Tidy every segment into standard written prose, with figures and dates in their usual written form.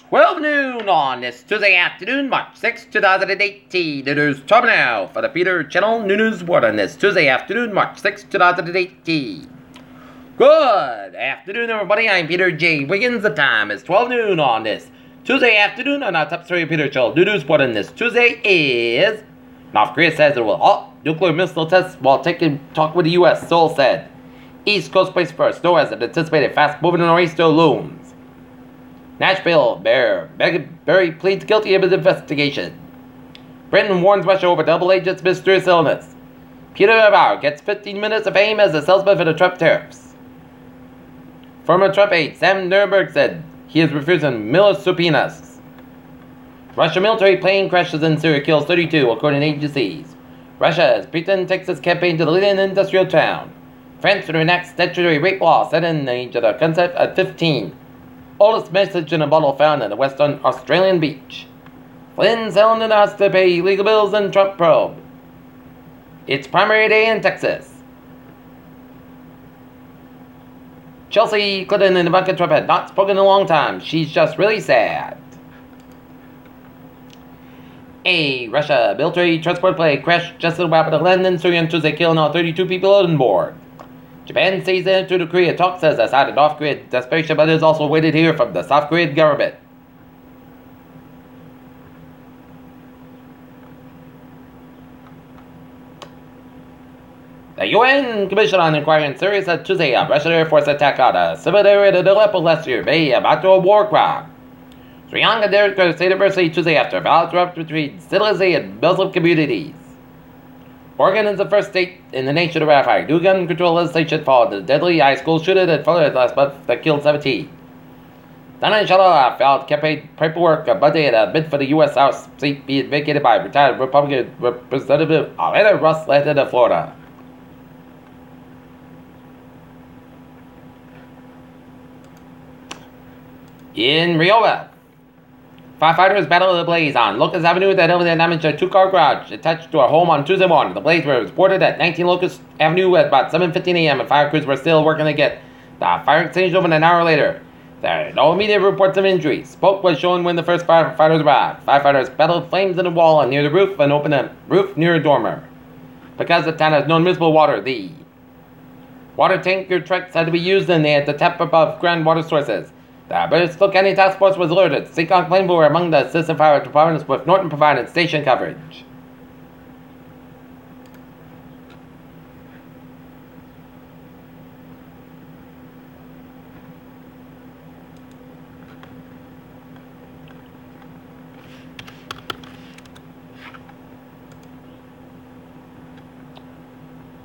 12 noon on this Tuesday afternoon, March 6, 2018. It is time now for the Peter Channel News Report on this Tuesday afternoon, March 6, 2018. Good afternoon, everybody. I'm Peter J. Wiggins. The time is 12 noon on this Tuesday afternoon, and our top story of Peter Channel News Report on this Tuesday is North Korea says it will halt nuclear missile tests while taking talk with the U.S., Seoul said. East Coast place first, snow as an anticipated fast-moving nor'easter looms. Nashville, Barry pleads guilty of his investigation. Britain warns Russia over double agent's mysterious illness. Peter Navarro gets 15 minutes of fame as a salesman for the Trump tariffs. Former Trump aide Sam Nuremberg said he is refusing Miller subpoenas. Russian military plane crashes in Syria, kills 32, according to agencies. Russia has beaten Texas campaign to the leading industrial town. France to enact statutory rape law set in the age of the concept at 15. Oldest message in a bottle found in a western Australian beach. Flynn selling the house to pay legal bills and Trump probe. It's primary day in Texas. Chelsea Clinton and Ivanka Trump had not spoken in a long time. She's just really sad. A Russia military transport plane crashed just about the land in Syria on Tuesday, killing all 32 people on board. Japan stays into the Korea talks as a side of North Korea desperation, but is also waited here from the South Korean government. The UN Commission on Inquiry in Syria said Tuesday a Russian Air Force attack on a civil area in Aleppo last year may amount to a war crime. Sri Lanka Director State University Tuesday after violence erupted between Silesi and Muslim communities. Oregon is the first state in the nation to ratify new gun control legislation following the deadly high school shooting in Florida last month that killed 17. Donna Shalala filed campaign paperwork on Monday in a bid for the U.S. House seat being vacated by retired Republican Representative Alana Russ Landon of Florida. In Rio, firefighters battled the blaze on Locust Avenue that evidently damaged a two-car garage attached to a home on Tuesday morning. The blaze was reported at 19 Locust Avenue at about 7:15 a.m. and fire crews were still working to get the fire extinguished over an hour later. There are no immediate reports of injuries. Smoke was shown when the first firefighters arrived. Firefighters battled flames in the wall and near the roof and opened a roof near a dormer. Because the town has no municipal water, the water tanker trucks had to be used and they had to tap above ground water sources. The Bristol County Task Force was alerted. Seacon Plainville were among the assistant fire departments, with Norton providing station coverage.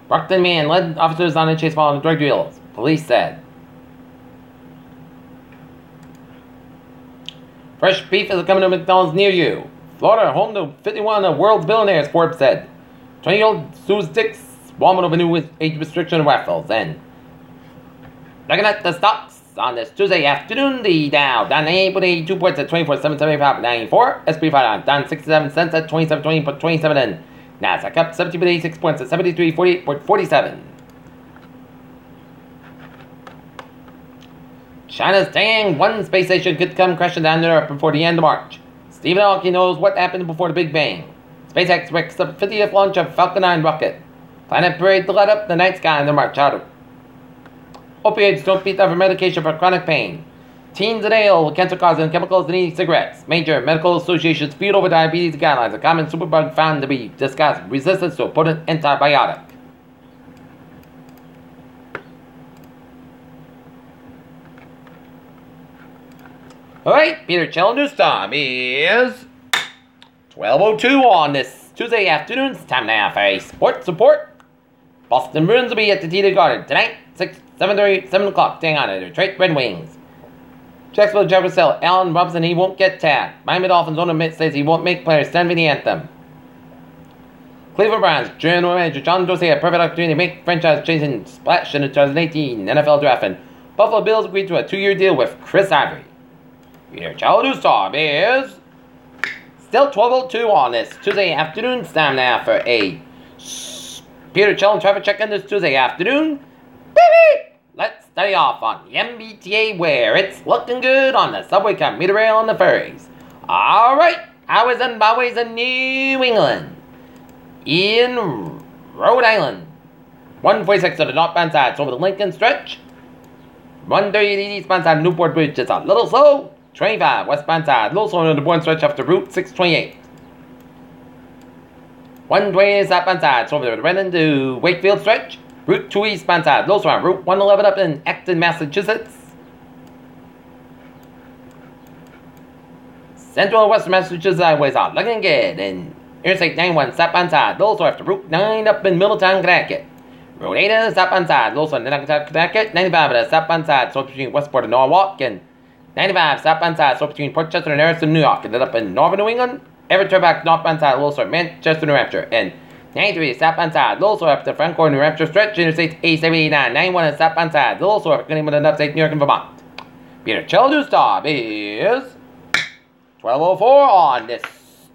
Brockton man led officers on a chase following drug deals, police said. Fresh beef is coming to McDonald's near you. Florida, home to 51 of world's billionaires, Forbes said. 20-year-old Sue's Dix, woman of a new age restriction raffles. And looking at the stocks on this Tuesday afternoon, the Dow down 8.82 points at 24,775.94. SP 500 down 67 cents at 27.20.27. And NASDAQ up 17.86 points at 73.48.47. China's Tiangong-1 space station could come crashing down to Earth before the end of March. Stephen Hawking knows what happened before the Big Bang. SpaceX wrecks the 50th launch of Falcon 9 rocket. Planet parade to light up the night sky in the March out. Opioids don't beat over medication for chronic pain. Teens inhale cancer-causing chemicals in e-cigarettes. Major medical associations feud over diabetes guidelines. A common superbug found to be discussed resistance to a potent antibiotic. Alright, Peter Channel News time is 12:02 on this Tuesday afternoon. It's time now for a sports report. Boston Bruins will be at the TD Garden tonight, 7 o'clock, staying on it. Detroit Red Wings. Jacksonville Jefferson, Allen Robinson, he won't get tagged. Miami Dolphins owner says he won't make players stand for the anthem. Cleveland Browns general manager John Dorsey had a perfect opportunity to make franchise-changing splash in the 2018 NFL draft, and Buffalo Bills agreed to a 2-year deal with Chris Ivory. Peter Channel News time is still 12:02 on this Tuesday afternoon. It's time now for a Peter Channel traffic check-in this Tuesday afternoon. Baby, let's study off on the MBTA where it's looking good on the subway, commuter rail, and the ferries. Alright, highways and byways in New England. In Rhode Island. 146 to the northbound side, over the Lincoln stretch. 130 eastbound side of Newport Bridge, it's a little slow. 25 westbound side, a little slow on the Bourne stretch after Route 628. 120 southbound side, over the Redmond to Wakefield stretch. Route 2 eastbound side, those are Route 111 up in Acton, Massachusetts. Central and Western Massachusetts highways are looking good. And Interstate 91 southbound side, those are after Route 9 up in Middletown, Connecticut. Route 8 southbound side, those are in Connecticut. 95 at the southbound side, so between Westport and Norwalk. And 95 southbound side, so between Port Chester and Harrison, New York. And then up in northern New England. Everett Turnback northbound side, also Manchester, New Hampshire. And 93 southbound side, also up the Francois, New Hampshire stretch, Interstate A789, 91 and southbound side, also up in upstate New York and Vermont. Peter Chell News Stop is 12:04 on this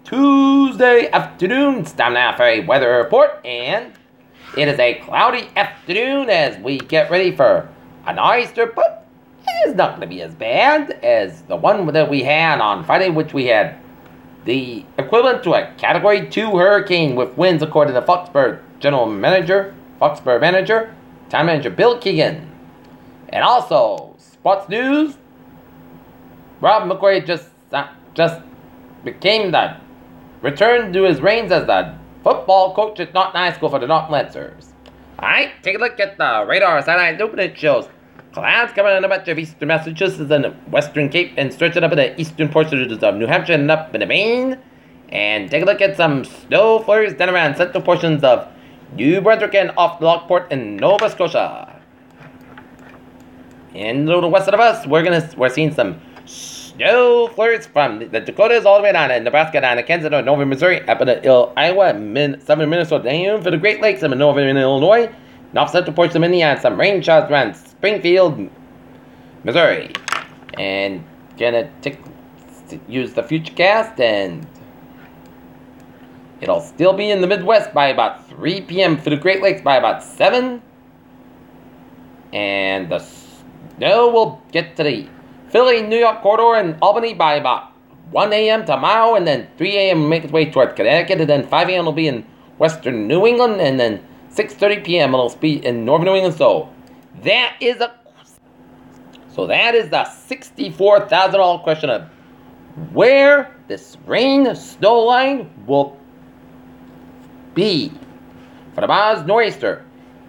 Tuesday afternoon. It's time now for a weather report, and it is a cloudy afternoon as we get ready for a nor'easter, but it is not going to be as bad as the one that we had on Friday, which we had the equivalent to a Category 2 hurricane with winds, according to Foxborough manager, town manager Bill Keegan. And also, sports news, Rob McQuarrie just became the returned to his reins as the football coach at Norton High School for the Norton Lancers. Alright, take a look at the radar satellite open. It shows clouds coming in a bunch of eastern Massachusetts and the western Cape and stretching up in the eastern portions of New Hampshire and up into Maine. And take a look at some snow flurries down around central portions of New Brunswick and off Lockport in Nova Scotia. And a little west of us, we're seeing some snow flurries from the Dakotas all the way down to Nebraska, down to Kansas, or northern Missouri, up into Iowa, southern Minnesota, and for the Great Lakes, up in northern Illinois. North central portions of Indiana, some rain showers around Springfield, Missouri. And gonna use the futurecast, and it'll still be in the Midwest by about 3 p.m. for the Great Lakes by about 7. And the snow will get to the Philly, New York corridor and Albany by about 1 a.m. tomorrow, and then 3 a.m. will make its way toward Connecticut, and then 5 a.m. will be in western New England, and then 6:30 p.m. it'll be in northern New England. So that is the $64,000 question of where this rain snow line will be for the Mars nor'easter.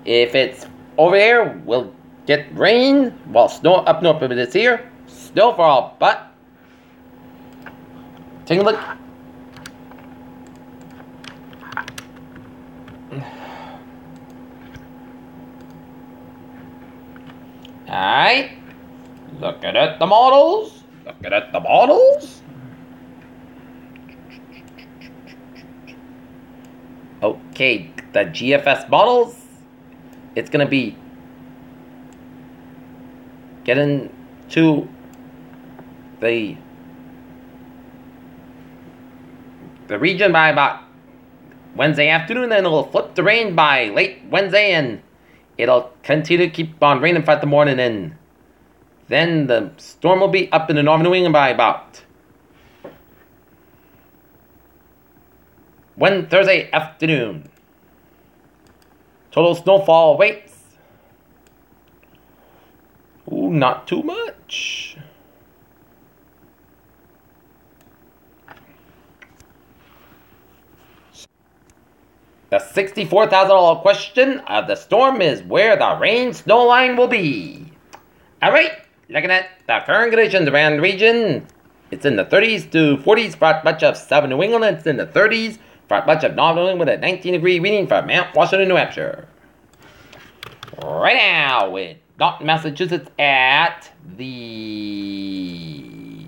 If it's over here, we'll get rain while snow up north. If it's here, snowfall. But take a look. Alright, looking at the models, Okay, the GFS models, it's going to be getting to the region by about Wednesday afternoon, then it'll flip to rain by late Wednesday, and it'll continue to keep on raining throughout the morning, and then the storm will be up in the northern New England by about Thursday afternoon. Total snowfall waits. Ooh, not too much. The $64,000 question of the storm is where the rain snow line will be. Alright, looking at the current conditions around the region, it's in the 30s to 40s for much of southern New England. It's in the 30s for much of northern New England with a 19-degree reading for Mount Washington, New Hampshire. Right now, with Norton, Massachusetts at the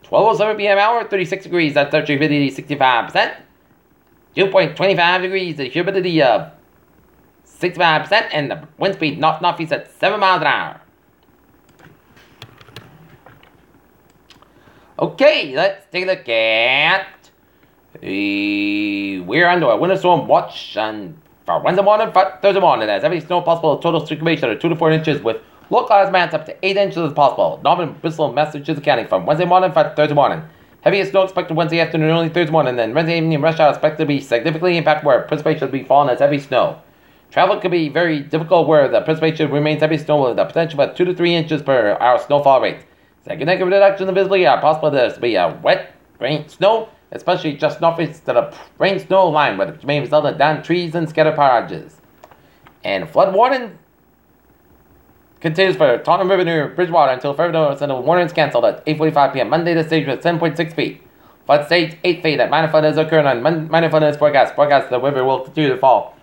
12:07 p.m. hour, 36 degrees, that's the humidity 65%. 2.25 degrees, the humidity of 65%, and the wind speed northeast at 7 miles an hour. Okay, let's take a look at we're under a winter storm watch on for Wednesday morning, Thursday morning. There's heavy snow possible, total circulation of 2 to 4 inches with localized amounts up to 8 inches as possible. Northern Bristol, Massachusetts County from Wednesday morning, Thursday morning. Heaviest snow expected Wednesday afternoon, early Thursday morning. Then Wednesday evening rush hour expected to be significantly impacted where precipitation will be falling as heavy snow. Travel could be very difficult where the precipitation remains heavy snow with the potential of 2 to 3 inches per hour snowfall rate. Significant reductions in visibility are possible. There to be a wet rain snow, especially just northeast of the rain snow line, which may result in downed trees and scattered parages. And flood warning continues for Taunton River near Bridgewater until further notice, and the warning is canceled at 8:45 p.m. Monday. The stage was 7.6 feet. Flood stage 8 feet. That minor flood is occurring on minor flood is forecast. Forecast the river will continue to fall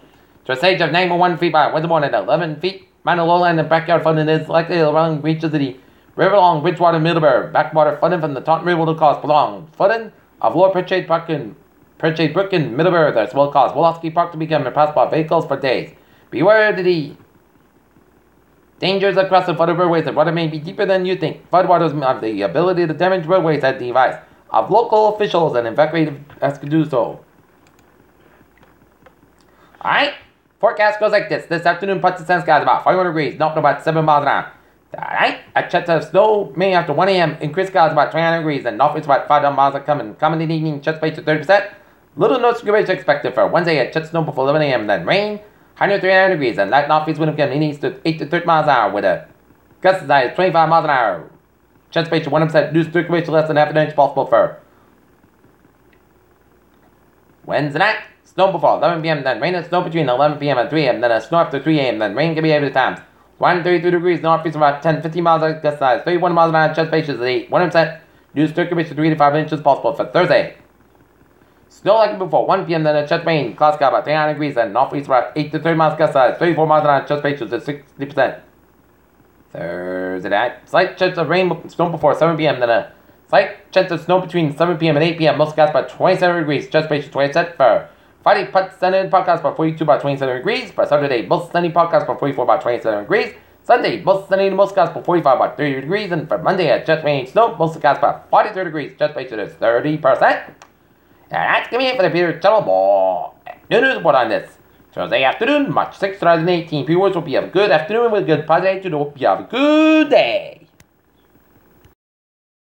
to a stage of 9.1 feet by Wednesday morning at 11 feet. Minor lowland and backyard flooding is likely along reaches of the river along Bridgewater, Middlebury. Backwater flooding from the Taunton River will cause prolonged flooding of Lower Pritchard Brook and Middlebury. This will cause Wolofsky Park to become impassable by vehicles for days. Beware of the dangers across the flooded roadways. The water may be deeper than you think. Floodwaters have the ability to damage roadways at the advice of local officials and evacuate as to do so. Alright, forecast goes like this. This afternoon, parts of the sky is about 41 degrees, north about 7 miles an hour. Alright, at Chester, snow may after 1 a.m. increased skies about 29 degrees, and north is about 5 miles are coming. Coming in the evening, Chester space to 30%. Little no circulation expected for Wednesday at Chester, snow before 11 a.m. Then rain, 139 degrees, and light northeast wind again, east to 8 to 30 miles an hour with a gust as high as 25 miles an hour. Chance space to 1%, reduced circulation less than half an inch possible for Wednesday night. Snow before 11 p.m. Then rain and snow between 11 p.m. and 3 a.m. Then a snow after 3 a.m. Then rain can be every times. 132 degrees northeast about 10-15 miles at gust size. 31 miles an hour. Chance space is 8. 1%. Reduced circulation 3 to 5 inches possible for Thursday. Snow like before 1 p.m. Then a chest rain. Cloud sky about 39 degrees and northeast about 8 to 30 miles gust size. 34 miles an hour. Chest space is 60%. Thursday night. Slight chance of rain. Snow before 7 p.m. Then a slight chance of snow between 7 p.m. and 8 p.m. Most skies about 27 degrees. Chest space is 20% for Friday. Sunday podcast about 42 by 27 degrees. For Saturday, most sunny podcast about 44 by 27 degrees. Sunday, most sunny, most skies about 45 by 30 degrees. And for Monday, at chest rain snow, most skies about 43 degrees. Chest space is 30%. And that's going to be it for the Peter Channel Ball. No news report on this. Thursday afternoon, March 6, 2018. Viewers, hope you have a good afternoon with a good positive attitude. Hope you have a good day.